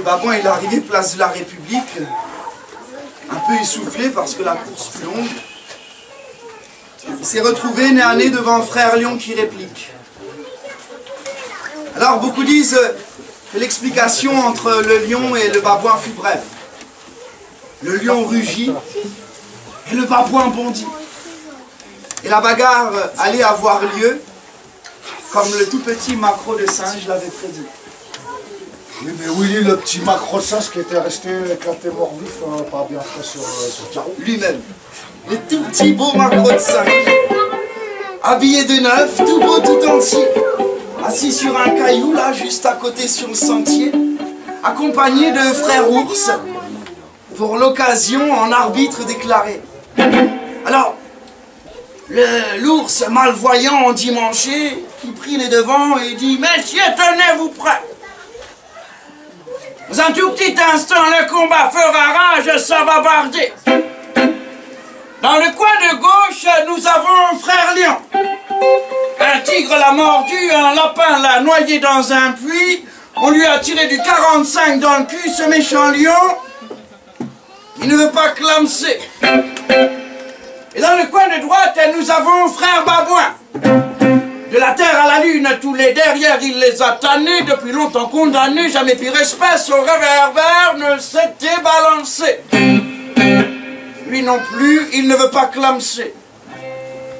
babouin, il est arrivé place de la République, un peu essoufflé parce que la course fut longue. Il s'est retrouvé nez à nez devant un frère lion qui réplique. Alors beaucoup disent que l'explication entre le lion et le babouin fut brève. Le lion rugit et le babouin bondit. Et la bagarre allait avoir lieu comme le tout petit maquereau de singe l'avait prédit. Oui, mais Willy, le petit maquereau de singe qui était resté, quand t'es mort vif, pas bien fait sur le carreau. Lui-même, le tout petit beau maquereau de singe, habillé de neuf, tout beau, tout entier, assis sur un caillou, là, juste à côté sur le sentier, accompagné de frère ours, pour l'occasion en arbitre déclaré. Alors, l'ours malvoyant endimanché, qui prit les devants et dit « Messieurs, tenez-vous prêts !» Dans un tout petit instant, le combat fera rage, ça va barder. Dans le coin de gauche, nous avons un frère lion. Un tigre l'a mordu, un lapin l'a noyé dans un puits. On lui a tiré du 45 dans le cul, ce méchant lion. Il ne veut pas clamser. Et dans le coin de droite, nous avons un frère babouin. De la terre à la lune, tous les derrière, il les a tannés, depuis longtemps condamnés, jamais pire espèce au réverbère ne s'était balancé. Lui non plus, il ne veut pas clamser.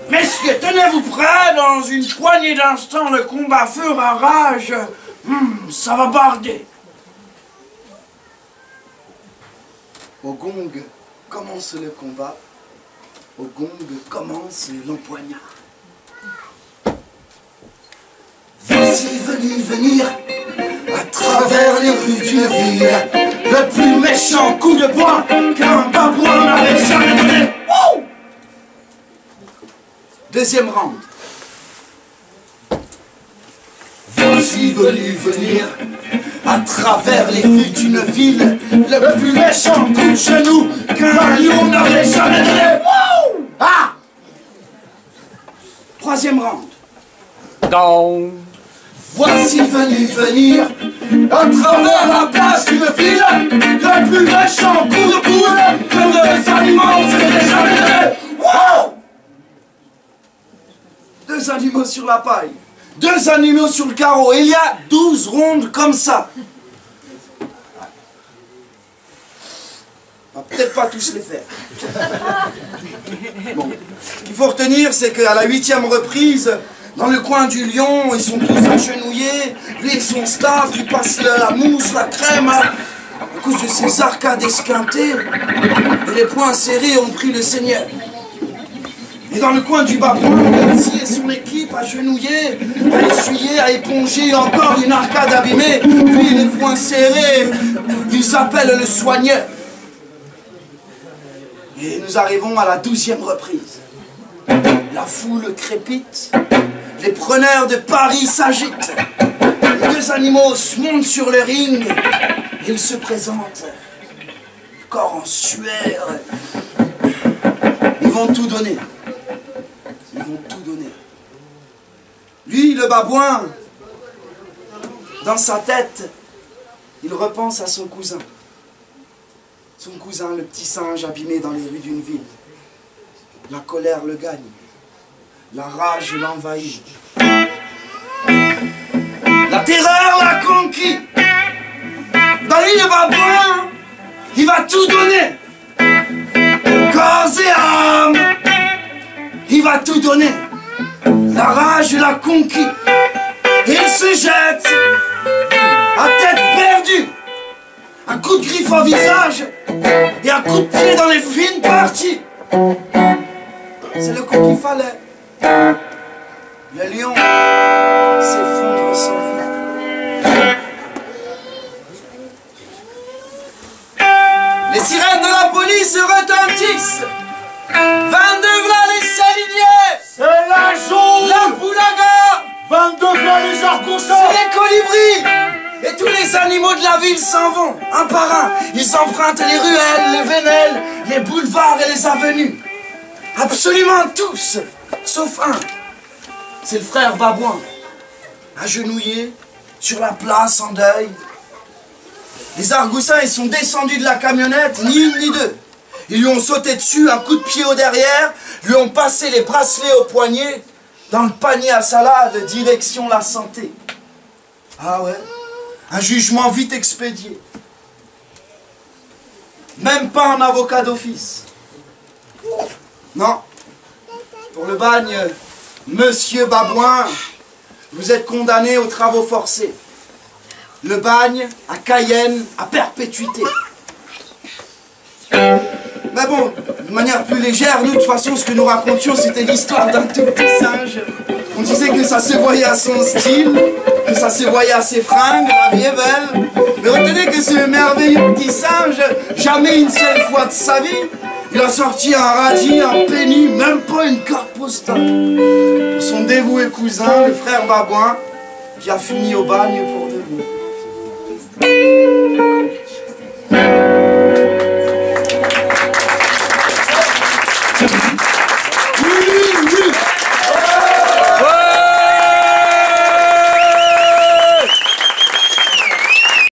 Messieurs, tenez-vous prêts, dans une poignée d'instants, le combat fera rage. Ça va barder. Au gong commence le combat. Au gong commence l'empoignard. Voici venu venir à travers les rues d'une ville le plus méchant coup de poing qu'un babouin n'avait jamais donné. Oh! Deuxième round. Voici venu venir à travers les rues d'une ville le plus méchant coup de genou qu'un lion n'avait jamais donné. Oh! Ah! Troisième round. Down. Voici venu venir à travers la place d'une ville le plus méchant coup de poule que les animaux s'étaient jamais donné. Wow! Deux animaux sur la paille, deux animaux sur le carreau, et il y a 12 rondes comme ça. On va peut-être pas tous les faire. Bon. Ce qu'il faut retenir, c'est qu'à la 8e reprise, dans le coin du lion, ils sont tous agenouillés, lui et son staff, ils passent la mousse, la crème, à cause de ces arcades esquintées, et les poings serrés ont pris le Seigneur. Et dans le coin du babouin, Betsy et son équipe agenouillés, à essuyer, à éponger encore une arcade abîmée, puis les poings serrés, ils s'appellent le soigneur. Et nous arrivons à la 12e reprise. La foule crépite, les preneurs de paris s'agitent. Les deux animaux se montent sur le ring et ils se présentent, le corps en sueur. Ils vont tout donner. Ils vont tout donner. Lui, le babouin, dans sa tête, il repense à son cousin. Son cousin, le petit singe abîmé dans les rues d'une ville. La colère le gagne. La rage l'envahit. La terreur l'a conquis. Dans lui, le babouin, il va tout donner. Corps et âme, il va tout donner. La rage l'a conquis. Et il se jette à tête perdue. Un coup de griffe au visage et un coup de pied dans les fines parties. C'est le coup qu'il fallait. Le lion s'effondre sans vie. Les sirènes de la police retentissent. 22 v'là les saliniers. C'est la jaune. La poulaga. 22 v'là les argousins. C'est les colibris. Et tous les animaux de la ville s'en vont, un par un. Ils empruntent les ruelles, les vénelles, les boulevards et les avenues. Absolument tous, sauf un. C'est le frère babouin, agenouillé sur la place en deuil. Les Argoussins, ils sont descendus de la camionnette, ni une ni deux. Ils lui ont sauté dessus, un coup de pied au derrière, lui ont passé les bracelets au poignet, dans le panier à salade, direction la santé. Ah ouais, un jugement vite expédié. Même pas un avocat d'office. Non. Pour le bagne, monsieur Babouin, vous êtes condamné aux travaux forcés. Le bagne, à Cayenne, à perpétuité. Mais bon, de manière plus légère, nous, de toute façon, ce que nous racontions, c'était l'histoire d'un tout petit singe. On disait que ça se voyait à son style, que ça se voyait à ses fringues, la vie est belle. Mais retenez que ce merveilleux petit singe, jamais une seule fois de sa vie, il a sorti un radis, un penny, même pas une carte postale. Pour son dévoué cousin, le frère Babouin, qui a fini au bagne pour de bon.